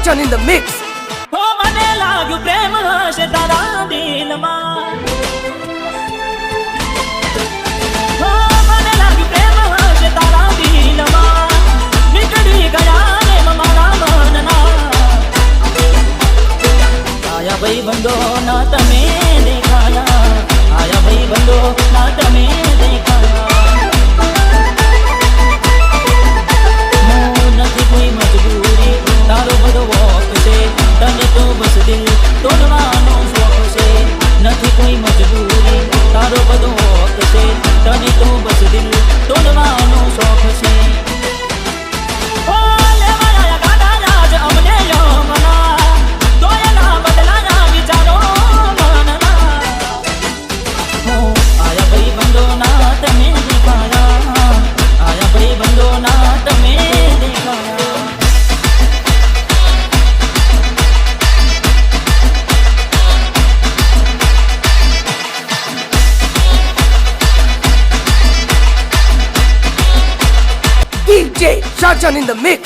Sachan in the mix. હો મને લાગ્યું પ્રેમ હશે તારા દિલમાં, હો મને લાગ્યું પ્રેમ હશે તારા દિલમાં, નીકળી ગયા રે મારા મનના. આયા ભાઈ બંધો ના તમે દેખાયા, આયા ભાઈ બંધો ના તમે દેખાયા. નથી કોઈ મજબૂરી, તારો બધો વોક છે, તને તો બસ દિલ તોડવાનો શોખ છે. નથી કોઈ મજબૂરી, તારો બધો વોક છે, તને તો બસ દિલ તોડવાનો શોખ છે. ઓ લેવાયા ગાડા રાજ અમને યમના, દોયલા બદલાયા વિચારો મનના. હો આયા ભાઈ બંધો ના તમે દેખાયા, આયા ભાઈ બંધો ના તમે દેખાયા. DJ Sachan in the mix.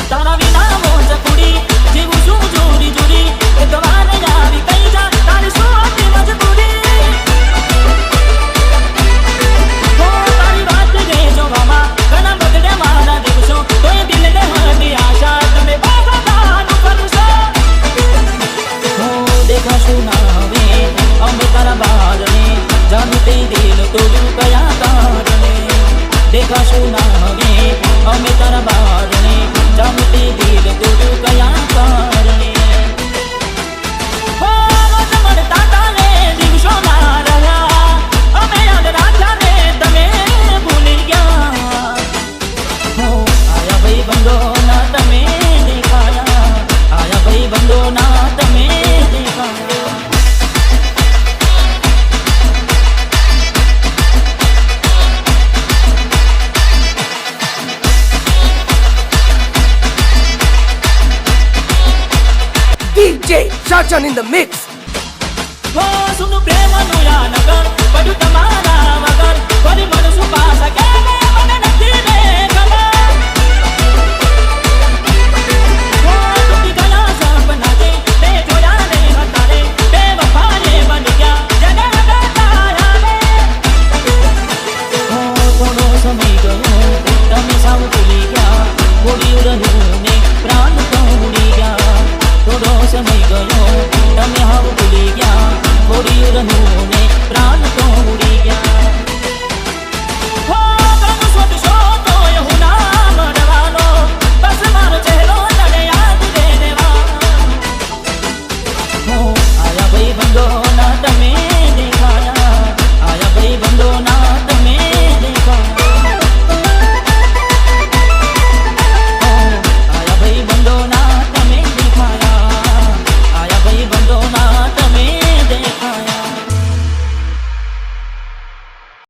તારા વિના મોજ કુડી જીવું છું જોરી જોરી, એક વાર આવી કઈ જા તારી શું હતી મજબૂરી. હો તારી વાત જે જોવામાં ઘણા બગડે મારા દિવસો, તોય દિલને હતી આશા તમે બધાનું કરશો. હો દેખાશું ના હવે અમે તારા બારને, જાણું તે દિલ તોડ્યું કયા કારણે. દેખાશું ના હવે અમે તારા બારણે, જાણું તે દિલ તોડ્યું કયા કારણે. હો રોજ મળતા તારે દિવસો ના રહ્યા, અમે યાદ રાખ્યા ને તમે ભૂલી ગયા. હો આયા ભાઈ બંધો ના તમે દેખાયા, આયા ભાઈ બંધો ના તમે દેખાયા. DJ Sachan in the mix. હો સુનું પ્રેમનું યા નગર, પડ્યું તમારા વગર, ફરી મળશું પાછા ક્યારે.